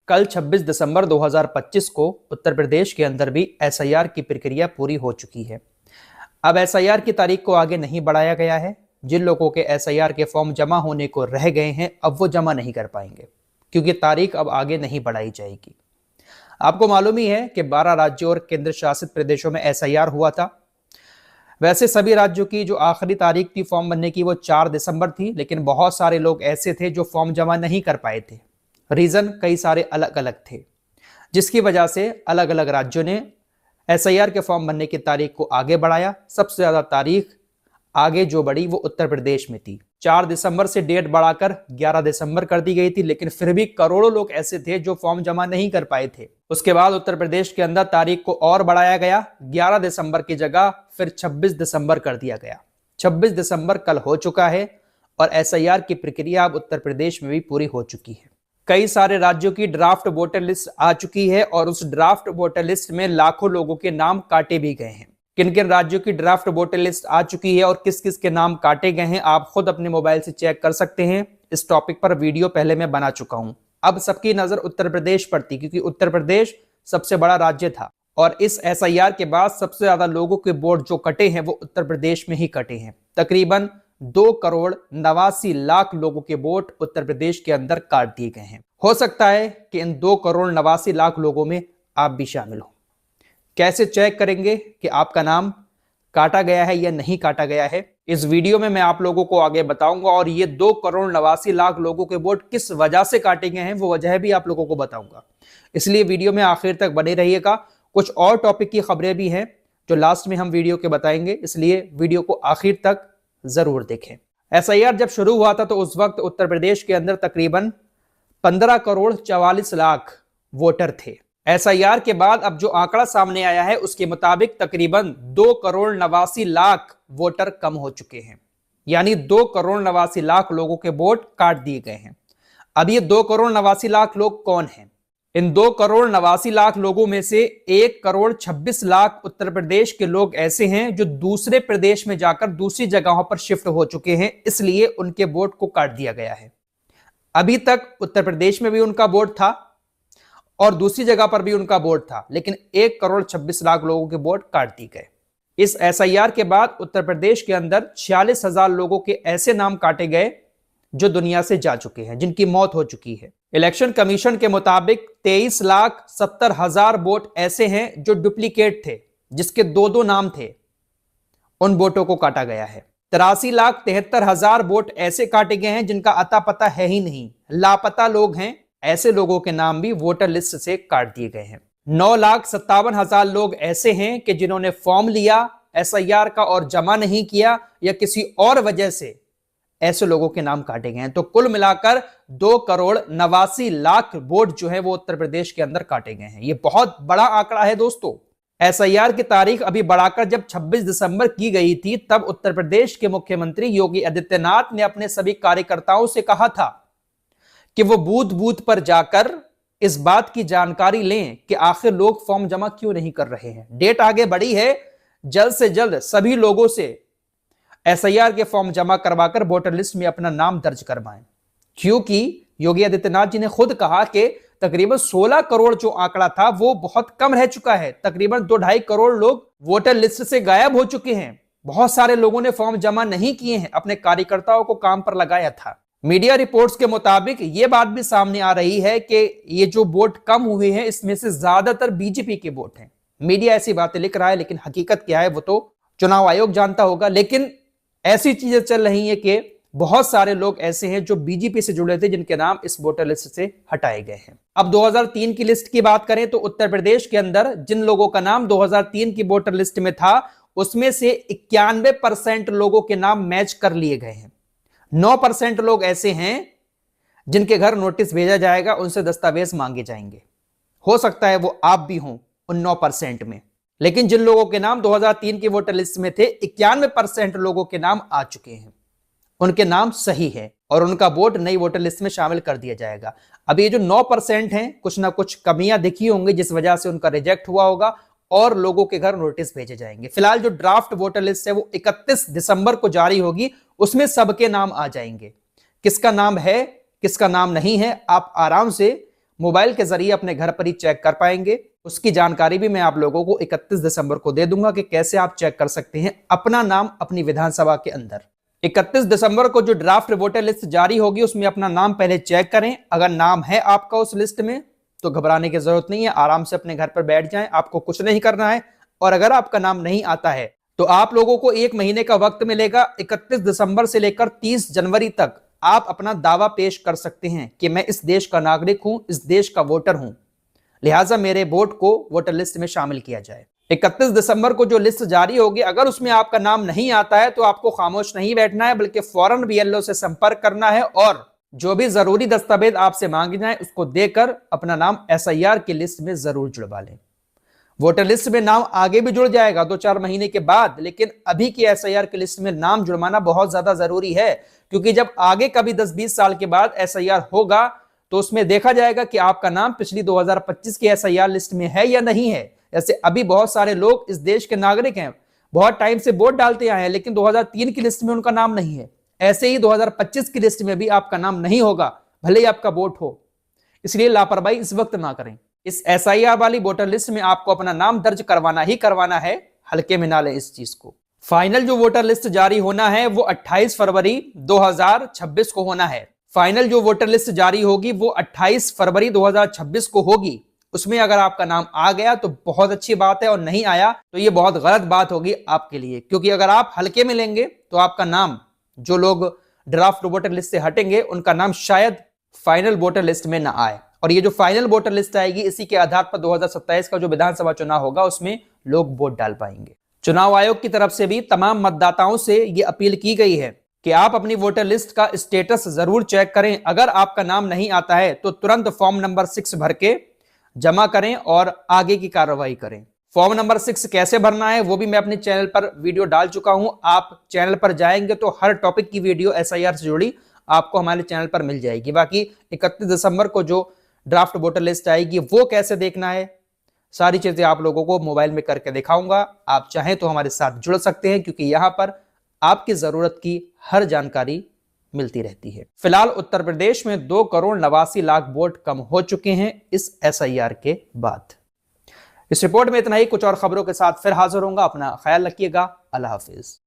कल 26 दिसंबर 2025 को उत्तर प्रदेश के अंदर भी एसआईआर की प्रक्रिया पूरी हो चुकी है। अब एसआईआर की तारीख को आगे नहीं बढ़ाया गया है। जिन लोगों के एसआईआर के फॉर्म जमा होने को रह गए हैं अब वो जमा नहीं कर पाएंगे क्योंकि तारीख अब आगे नहीं बढ़ाई जाएगी। आपको मालूम ही है कि 12 राज्यों और केंद्र शासित प्रदेशों में एसआईआर हुआ था। वैसे सभी राज्यों की जो आखिरी तारीख थी फॉर्म भरने की वो 4 दिसंबर थी, लेकिन बहुत सारे लोग ऐसे थे जो फॉर्म जमा नहीं कर पाए थे। रीजन कई सारे अलग अलग थे, जिसकी वजह से अलग अलग राज्यों ने एसआईआर के फॉर्म भरने की तारीख को आगे बढ़ाया। सबसे ज्यादा तारीख आगे जो बढ़ी वो उत्तर प्रदेश में थी। 4 दिसंबर से डेट बढ़ाकर 11 दिसंबर कर दी गई थी, लेकिन फिर भी करोड़ों लोग ऐसे थे जो फॉर्म जमा नहीं कर पाए थे। उसके बाद उत्तर प्रदेश के अंदर तारीख को और बढ़ाया गया। 11 दिसंबर की जगह फिर 26 दिसंबर कर दिया गया। 26 दिसंबर कल हो चुका है और एसआईआर की प्रक्रिया अब उत्तर प्रदेश में भी पूरी हो चुकी है। कई सारे राज्यों की ड्राफ्ट वोटर लिस्ट आ चुकी है और उस ड्राफ्ट वोटर लिस्ट में लाखों लोगों के नाम काटे भी गए हैं। किन किन राज्यों की ड्राफ्ट वोटर लिस्ट आ चुकी है और किस किस के नाम काटे गए हैं आप खुद अपने मोबाइल से चेक कर सकते हैं। इस टॉपिक पर वीडियो पहले मैं बना चुका हूं। अब सबकी नजर उत्तर प्रदेश पर थी क्योंकि उत्तर प्रदेश सबसे बड़ा राज्य था और इस एसआईआर के बाद सबसे ज्यादा लोगों के वोट जो कटे हैं वो उत्तर प्रदेश में ही कटे हैं। तकरीबन 2,89,00,000 लोगों के वोट उत्तर प्रदेश के अंदर काट दिए गए हैं। हो सकता है कि इन 2,89,00,000 लोगों में आप भी शामिल हो। कैसे चेक करेंगे कि आपका नाम काटा गया है या नहीं काटा गया है, इस वीडियो में मैं आप लोगों को आगे बताऊंगा और ये 2,89,00,000 लोगों के वोट किस वजह से काटे गए हैं वो वजह भी आप लोगों को बताऊंगा। इसलिए वीडियो में आखिर तक बने रहिएगा। कुछ और टॉपिक की खबरें भी हैं जो लास्ट में हम वीडियो के बताएंगे, इसलिए वीडियो को आखिर तक जरूर देखें। एसआईआर जब शुरू हुआ था तो उस वक्त उत्तर प्रदेश के अंदर तकरीबन 15,44,00,000 वोटर थे। एसआईआर के बाद अब जो आंकड़ा सामने आया है उसके मुताबिक तकरीबन 2,89,00,000 वोटर कम हो चुके हैं, यानी 2,89,00,000 लोगों के वोट काट दिए गए हैं। अब ये 2,89,00,000 लोग कौन हैं? इन 2,89,00,000 लोगों में से 1,26,00,000 उत्तर प्रदेश के लोग ऐसे हैं जो दूसरे प्रदेश में जाकर दूसरी जगहों पर शिफ्ट हो चुके हैं, इसलिए उनके वोट को काट दिया गया है। अभी तक उत्तर प्रदेश में भी उनका वोट था और दूसरी जगह पर भी उनका वोट था, लेकिन 1,26,00,000 लोगों के वोट काट दिए गए। इस एसआईआर के बाद उत्तर प्रदेश के अंदर 46,000 लोगों के ऐसे नाम काटे गए जो दुनिया से जा चुके हैं, जिनकी मौत हो चुकी है। इलेक्शन कमीशन के मुताबिक 23,70,000 वोट ऐसे हैं जो डुप्लीकेट थे, जिसके 2-2 नाम थे, उन वोटों को काटा गया है। 83,73,000 वोट ऐसे काटे गए हैं जिनका अता पता है ही नहीं, लापता लोग हैं। ऐसे लोगों के नाम भी वोटर लिस्ट से काट दिए गए हैं। 9,57,000 लोग ऐसे हैं कि जिन्होंने फॉर्म लिया एसआईआर का और जमा नहीं किया या किसी और वजह से ऐसे लोगों के नाम काटे गए हैं। तो कुल मिलाकर 2,89,00,000 वोट जो है वो उत्तर प्रदेश के अंदर काटे गए हैं। ये बहुत बड़ा आंकड़ा है दोस्तों। एसआईआर की तारीख अभी बढ़ाकर जब 26 दिसंबर की गई थी तब उत्तर प्रदेश के मुख्यमंत्री योगी आदित्यनाथ ने अपने सभी कार्यकर्ताओं से कहा था कि वो बूथ बूथ पर जाकर इस बात की जानकारी लें कि आखिर लोग फॉर्म जमा क्यों नहीं कर रहे हैं। डेट आगे बढ़ी है, जल्द से जल्द सभी लोगों से एसआईआर के फॉर्म जमा करवाकर वोटर लिस्ट में अपना नाम दर्ज करवाएं, क्योंकि योगी आदित्यनाथ जी ने खुद कहा कि तकरीबन 16 करोड़ जो आंकड़ा था वो बहुत कम रह चुका है। तकरीबन 2-2.5 करोड़ लोग वोटर लिस्ट से गायब हो चुके हैं। बहुत सारे लोगों ने फॉर्म जमा नहीं किए हैं, अपने कार्यकर्ताओं को काम पर लगाया था। मीडिया रिपोर्ट्स के मुताबिक यह बात भी सामने आ रही है कि ये जो वोट कम हुए हैं इसमें से ज्यादातर बीजेपी के वोट हैं। मीडिया ऐसी बातें लिख रहा है, लेकिन हकीकत क्या है वो तो चुनाव आयोग जानता होगा। लेकिन ऐसी चीजें चल रही है कि बहुत सारे लोग ऐसे हैं जो बीजेपी से जुड़े थे जिनके नाम इस वोटर लिस्ट से हटाए गए हैं। अब 2003 की लिस्ट की बात करें तो उत्तर प्रदेश के अंदर जिन लोगों का नाम 2003 की वोटर लिस्ट में था उसमें से 91% लोगों के नाम मैच कर लिए गए हैं। 9% लोग ऐसे हैं जिनके घर नोटिस भेजा जाएगा, उनसे दस्तावेज मांगे जाएंगे। हो सकता है वो आप भी हों उन 9% में। लेकिन जिन लोगों के नाम 2003 की वोटर लिस्ट में थे 91% लोगों के नाम आ चुके हैं, उनके नाम सही है और उनका वोट नई वोटर लिस्ट में शामिल कर दिया जाएगा। अब ये जो 9% हैं कुछ ना कुछ कमियां दिखी होंगी जिस वजह से उनका रिजेक्ट हुआ होगा और लोगों के घर नोटिस भेजे जाएंगे। फिलहाल जो ड्राफ्ट वोटर लिस्ट है वो 31 दिसंबर को जारी होगी, उसमें सबके नाम आ जाएंगे। किसका नाम है किसका नाम नहीं है आप आराम से मोबाइल के जरिए अपने घर पर ही चेक कर पाएंगे। उसकी जानकारी भी मैं आप लोगों को 31 दिसंबर को दे दूंगा कि कैसे आप चेक कर सकते हैं अपना नाम अपनी विधानसभा के अंदर। 31 दिसंबर को जो ड्राफ्ट वोटर लिस्ट जारी होगी उसमें अपना नाम पहले चेक करें। अगर नाम है आपका उस लिस्ट में तो घबराने की जरूरत नहीं है, आराम से अपने घर पर बैठ जाएं, आपको कुछ नहीं करना है। और अगर आपका नाम नहीं आता है तो आप लोगों को 1 महीने का वक्त मिलेगा। 31 दिसंबर से लेकर 30 जनवरी तक आप अपना दावा पेश कर सकते हैं कि मैं इस देश का नागरिक हूं, इस देश का वोटर हूं, लिहाजा मेरे वोट को वोटर लिस्ट में शामिल किया जाए। 31 दिसंबर को जो लिस्ट जारी होगी, अगर उसमें आपका नाम नहीं आता है तो आपको खामोश नहीं बैठना है, बल्कि फौरन बीएलओ से संपर्क करना है और जो भी जरूरी दस्तावेज आपसे मांगे जाए उसको देकर अपना नाम एसआईआर की लिस्ट में जरूर जुड़वा लें। वोटर लिस्ट में नाम आगे भी जुड़ जाएगा 2-4 महीने के बाद, लेकिन अभी की एसआईआर की लिस्ट में नाम जुड़वाना बहुत ज्यादा जरूरी है, क्योंकि जब आगे कभी 10-20 साल के बाद एसआईआर होगा तो उसमें देखा जाएगा कि आपका नाम पिछली 2025 की एसआईआर लिस्ट में है या नहीं है। जैसे अभी बहुत सारे लोग इस देश के नागरिक हैं, बहुत टाइम से वोट डालते आए हैं, लेकिन 2003 की लिस्ट में उनका नाम नहीं है। ऐसे ही 2025 की लिस्ट में भी आपका नाम नहीं होगा, भले ही आपका वोट हो। इसलिए लापरवाही इस वक्त ना करें। इस एसआईआर वाली वोटर लिस्ट में आपको अपना नाम दर्ज करवाना ही करवाना है, हल्के में ना लें इस चीज को। फाइनल जो वोटर लिस्ट जारी होना है वो 28 फरवरी 2026 को होना है। फाइनल जो वोटर लिस्ट जारी होगी वो 28 फरवरी 2026 को होगी। उसमें अगर आपका नाम आ गया तो बहुत अच्छी बात है, और नहीं आया तो ये बहुत गलत बात होगी आपके लिए, क्योंकि अगर आप हल्के में लेंगे तो आपका नाम, जो लोग ड्राफ्ट वोटर लिस्ट से हटेंगे उनका नाम शायद फाइनल वोटर लिस्ट में ना आए। और ये जो फाइनल वोटर लिस्ट आएगी इसी के आधार पर 2027 का जो विधानसभा चुनाव होगा उसमें लोग वोट डाल पाएंगे। चुनाव आयोग की तरफ से भी तमाम मतदाताओं से ये अपील की गई है कि आप अपनी वोटर लिस्ट का स्टेटस जरूर चेक करें। अगर आपका नाम नहीं आता है तो तुरंत फॉर्म नंबर 6 भर के जमा करें और आगे की कार्रवाई करें। फॉर्म नंबर 6 कैसे भरना है वो भी मैं अपने चैनल पर वीडियो डाल चुका हूं। आप चैनल पर जाएंगे तो हर टॉपिक की वीडियो एसआईआर से जुड़ी आपको हमारे चैनल पर मिल जाएगी। बाकी 31 दिसंबर को जो ड्राफ्ट वोटर लिस्ट आएगी वो कैसे देखना है, सारी चीजें आप लोगों को मोबाइल में करके दिखाऊंगा। आप चाहें तो हमारे साथ जुड़ सकते हैं, क्योंकि यहां पर आपकी जरूरत की हर जानकारी मिलती रहती है। फिलहाल उत्तर प्रदेश में 2,89,00,000 वोट कम हो चुके हैं इस एसआईआर के बाद। इस रिपोर्ट में इतना ही। कुछ और खबरों के साथ फिर हाजिर होऊंगा। अपना ख्याल रखिएगा। अल्लाह हाफिज।